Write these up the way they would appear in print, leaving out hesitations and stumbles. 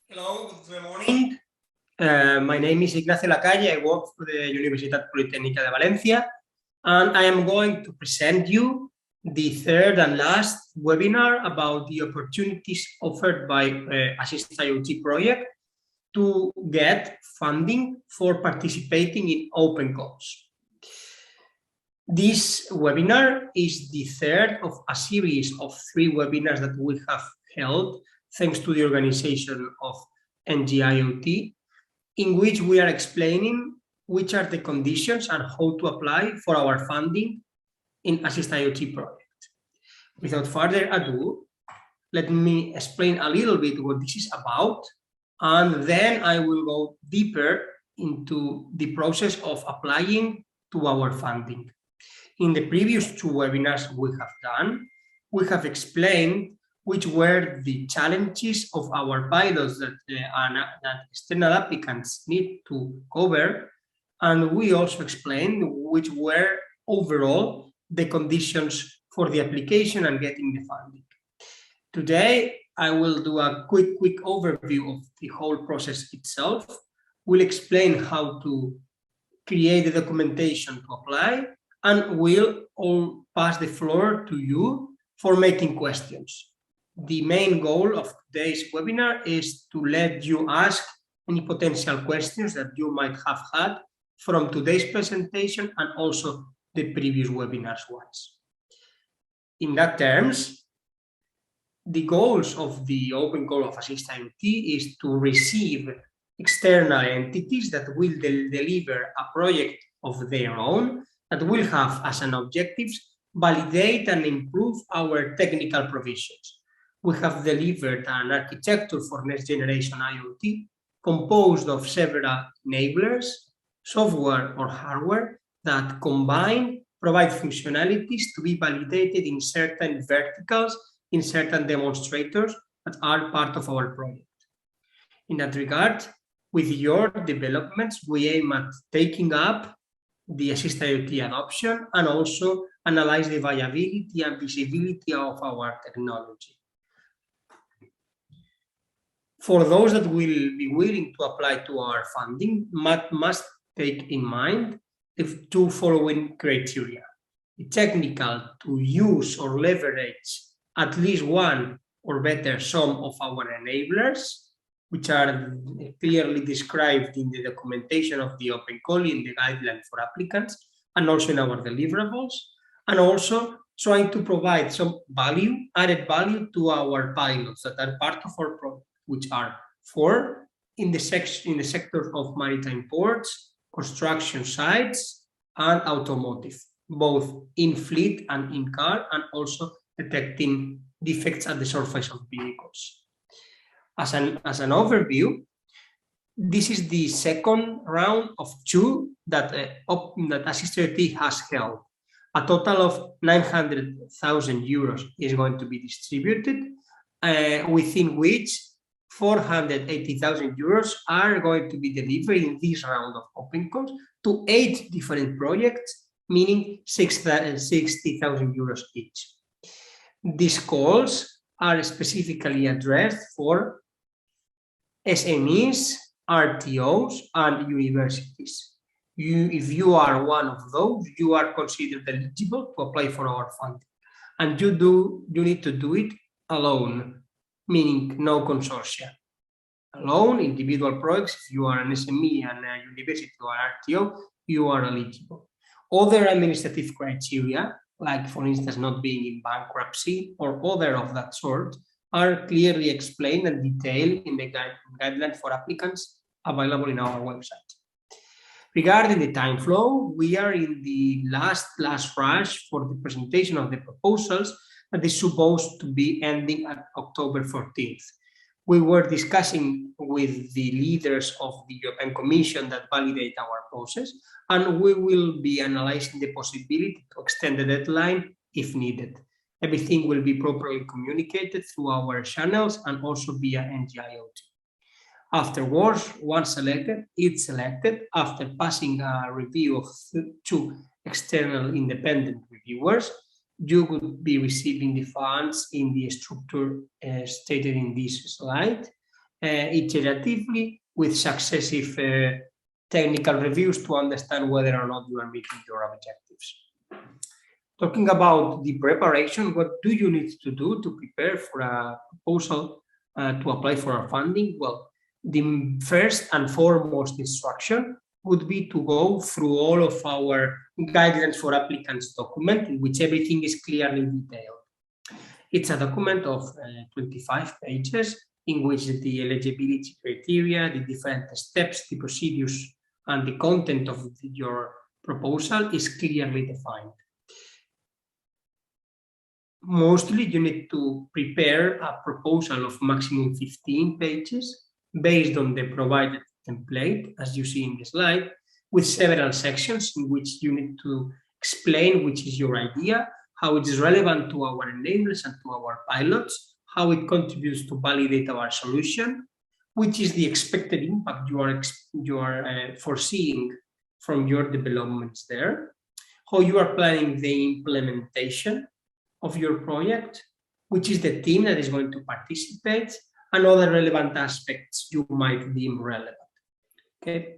Hello, good morning. My name is Ignacio Lacalle. I work for the Universitat Politécnica de Valencia, and I am going to present you the third and last webinar about the opportunities offered by ASSIST-IoT project to get funding for participating in open calls. This webinar is the third of a series of 3 webinars that we have held thanks to the organization of NG-IoT, in which we are explaining which are the conditions and how to apply for our funding in ASSIST-IoT project. Without further ado, let me explain a little bit what this is about, and then I will go deeper into the process of applying to our funding. In the previous 2 webinars we have done, we have explained which were the challenges of our pilots that external applicants need to cover, and we also explained which were overall the conditions for the application and getting the funding. Today, I will do a quick overview of the whole process itself. We'll explain how to create the documentation to apply, and we'll all pass the floor to you for making questions. The main goal of today's webinar is to let you ask any potential questions that you might have had from today's presentation and also the previous webinars ones. In that terms, the goals of the open call of ASSIST-IoT is to receive external entities that will deliver a project of their own that will have as an objective validate and improve our technical provisions. We have delivered an architecture for next generation IoT composed of several enablers, software or hardware, that combine provide functionalities to be validated in certain verticals, in certain demonstrators that are part of our project. In that regard, with your developments, we aim at taking up the ASSIST-IoT adoption and also analyze the viability and visibility of our technology. For those that will be willing to apply to our funding, must take in mind the 2 following criteria. The technical to use or leverage at least one or better some of our enablers, which are clearly described in the documentation of the open call, in the guideline for applicants, and also in our deliverables, and also trying to provide some value, added value to our pilots that are part of our project, which are 4 in the sector of maritime ports, construction sites, and automotive, both in fleet and in car, and also detecting defects at the surface of vehicles. As an overview, this is the second round of 2 that ASSIST-IoT has held. A total of 900,000 euros is going to be distributed, within which 480,000 euros are going to be delivered in this round of open calls to 8 different projects, meaning 60,000 euros each. These calls are specifically addressed for SMEs, RTOs, and universities. If you are one of those, you are considered eligible to apply for our funding. And you need to do it alone, meaning no consortia. Alone, individual projects, if you are an SME and a university or RTO, you are eligible. Other administrative criteria, like for instance not being in bankruptcy or other of that sort, are clearly explained and detailed in the guideline for applicants available in our website. Regarding the time flow, we are in the last rush for the presentation of the proposals that is supposed to be ending at October 14th. We were discussing with the leaders of the European Commission that validate our process, and we will be analyzing the possibility to extend the deadline if needed. Everything will be properly communicated through our channels and also via NG-IoT. Afterwards, once selected, it's selected after passing a review of 2 external independent reviewers. You would be receiving the funds in the structure stated in this slide. iteratively with successive technical reviews to understand whether or not you are meeting your objectives. Talking about the preparation, what do you need to do to prepare for a proposal to apply for a funding? Well, the first and foremost instruction would be to go through all of our guidelines for applicants document, in which everything is clearly detailed. It's a document of 25 pages in which the eligibility criteria, the different steps, the procedures, and the content of your proposal is clearly defined. Mostly, you need to prepare a proposal of maximum 15 pages based on the provided template, as you see in the slide, with several sections in which you need to explain which is your idea, how it is relevant to our enablers and to our pilots, how it contributes to validate our solution, which is the expected impact you are foreseeing from your developments there, how you are planning the implementation of your project, which is the team that is going to participate, and other relevant aspects you might deem relevant. Okay.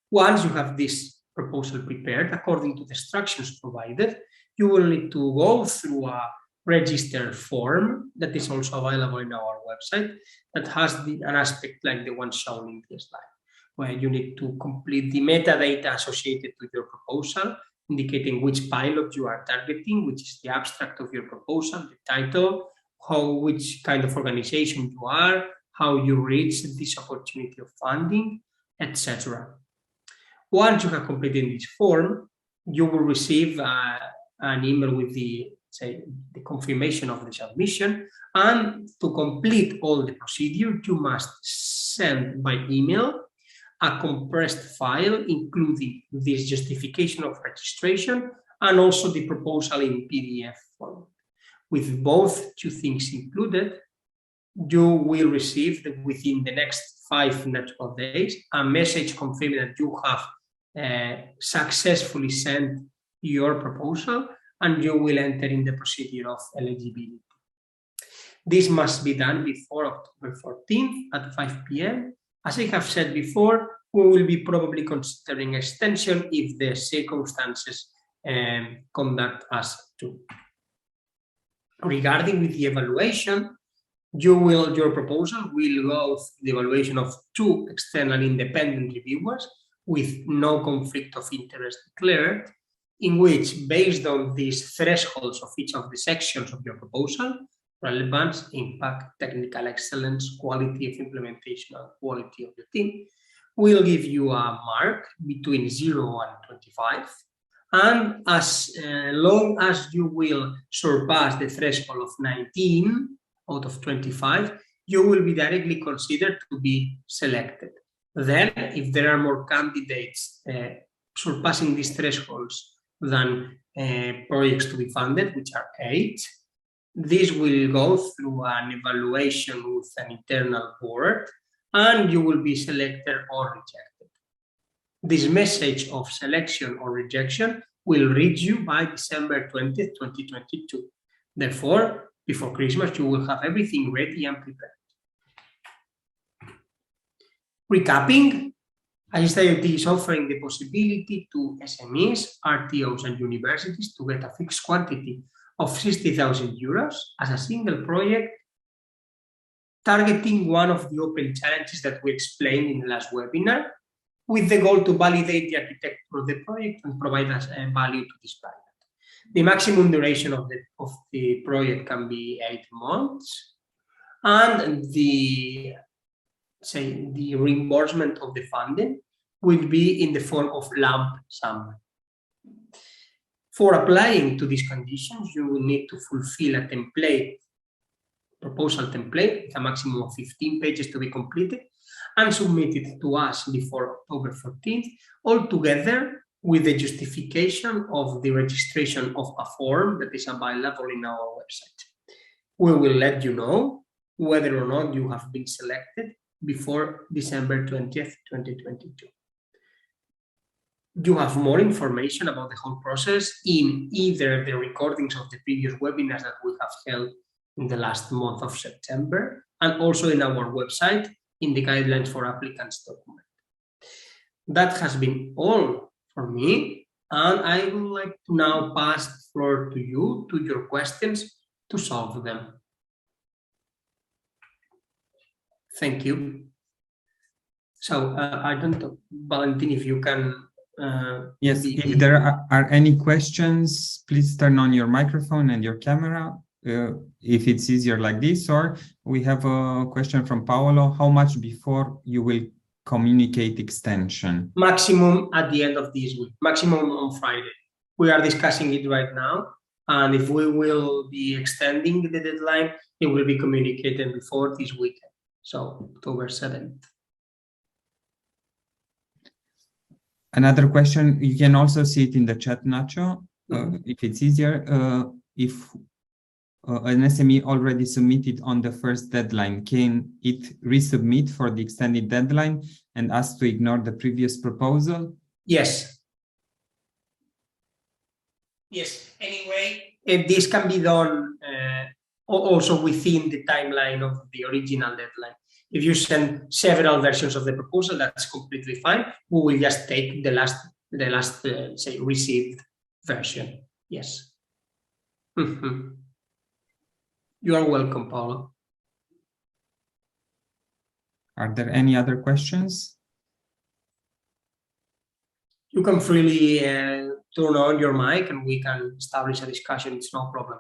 Once you have this proposal prepared according to the instructions provided, you will need to go through a register form that is also available in our website that has an aspect like the one shown in this slide, where you need to complete the metadata associated with your proposal, indicating which pilot you are targeting, which is the abstract of your proposal, the title, which kind of organization you are, how you reach this opportunity of funding, etc. Once you have completed this form, you will receive an email with the confirmation of the submission, and to complete all the procedure, you must send by email a compressed file including this justification of registration and also the proposal in PDF form. With both two things included, you will receive within the next 5 natural days a message confirming that you have successfully sent your proposal, and you will enter in the procedure of eligibility. This must be done before October 14th at 5 p.m. As I have said before, we will be probably considering extension if the circumstances conduct us to. Regarding with the evaluation, your proposal will go through the evaluation of 2 external independent reviewers with no conflict of interest declared, in which, based on these thresholds of each of the sections of your proposal, relevance, impact, technical excellence, quality of implementation, and quality of the team, will give you a mark between 0 and 25. And as long as you will surpass the threshold of 19 out of 25, you will be directly considered to be selected. Then, if there are more candidates surpassing these thresholds than projects to be funded, which are 8, this will go through an evaluation with an internal board, and you will be selected or rejected. This message of selection or rejection will reach you by December 20th, 2022. Therefore, before Christmas, you will have everything ready and prepared. Recapping, ASSIST-IoT is offering the possibility to SMEs, RTOs and universities to get a fixed quantity of 60,000 euros as a single project, targeting one of the open challenges that we explained in the last webinar, with the goal to validate the architecture of the project and provide us value to this pilot. The maximum duration of the project can be 8 months, and the reimbursement of the funding will be in the form of lump sum. For applying to these conditions, you will need to fulfill a proposal template with a maximum of 15 pages to be completed and submitted to us before October 14th, all together with the justification of the registration of a form that is available in our website. We will let you know whether or not you have been selected before December 20th, 2022. You have more information about the whole process in either the recordings of the previous webinars that we have held in the last month of September, and also in our website in the guidelines for applicants document. That has been all for me, and I would like to now pass the floor to you, to your questions, to solve them. Thank you. So I don't know, Valentin, if you can. Yes, if there are any questions, please turn on your microphone and your camera if it's easier like this. Or we have a question from Paolo. How much before you will communicate extension? Maximum at the end of this week, maximum on Friday. We are discussing it right now. And if we will be extending the deadline, it will be communicated before this weekend. So October 7th. Another question, you can also see it in the chat, Nacho, if it's easier. If an SME already submitted on the first deadline, can it resubmit for the extended deadline and ask to ignore the previous proposal? Yes. Yes. Anyway, this can be done also within the timeline of the original deadline. If you send several versions of the proposal, that's completely fine. We will just take the last say, received version. Yes. You are welcome, Paolo. Are there any other questions? You can freely turn on your mic and we can establish a discussion. It's no problem.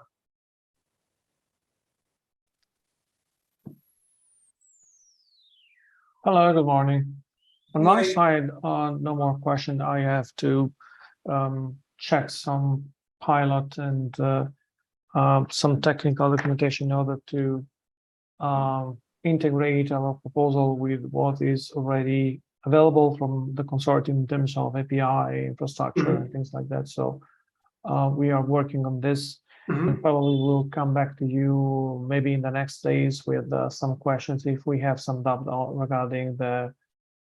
Hello, good morning. On my side, no more question. I have to check some pilot and some technical documentation in order to integrate our proposal with what is already available from the consortium in terms of API, infrastructure, and things like that. So we are working on this. And probably we'll come back to you maybe in the next days with some questions if we have some doubt regarding the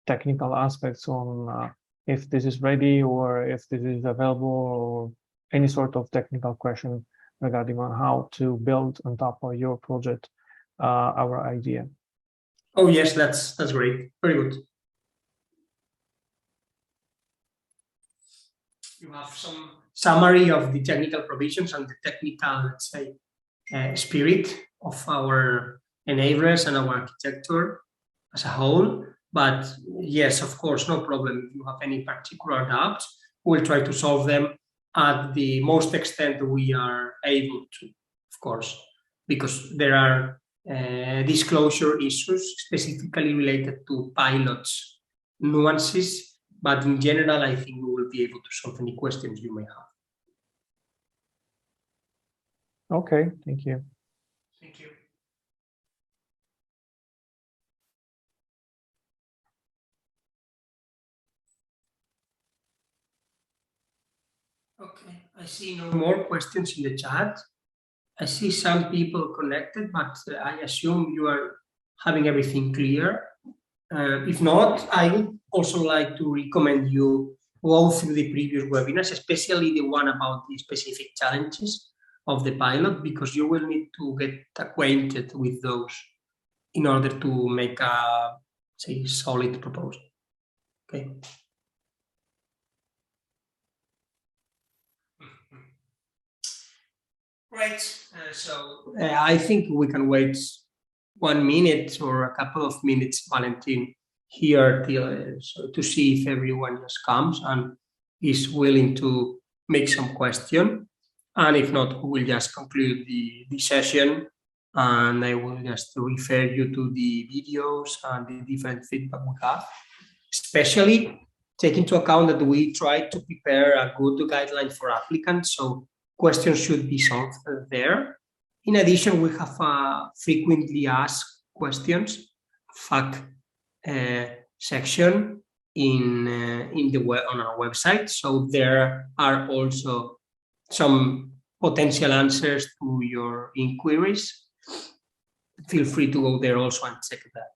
technical aspects on if this is ready or if this is available, or any sort of technical question regarding on how to build on top of your project our idea. Oh yes, that's great. Very good. You have some summary of the technical provisions and the technical, let's say, spirit of our enablers and our architecture as a whole. But yes, of course, no problem. If you have any particular doubts, we'll try to solve them at the most extent we are able to, of course, because there are disclosure issues specifically related to pilots, nuances. But in general, I think we will be able to solve any questions you may have. Okay, thank you. Thank you. Okay, I see no more questions in the chat. I see some people connected, but I assume you are having everything clear. If not, I would also like to recommend you go through the previous webinars, especially the one about the specific challenges of the pilot, because you will need to get acquainted with those in order to make a, say, solid proposal. Okay. Right. So I think we can wait 1 minute or a couple of minutes, Valentin, here till, so to see if everyone just comes and is willing to make some question. And if not, we will just conclude the session, and I will just refer you to the videos and the different feedback we have, especially take into account that we try to prepare a good guideline for applicants, so questions should be solved there. In addition, we have frequently asked questions, FAQ section on our website. So there are also some potential answers to your inquiries. Feel free to go there also and check that.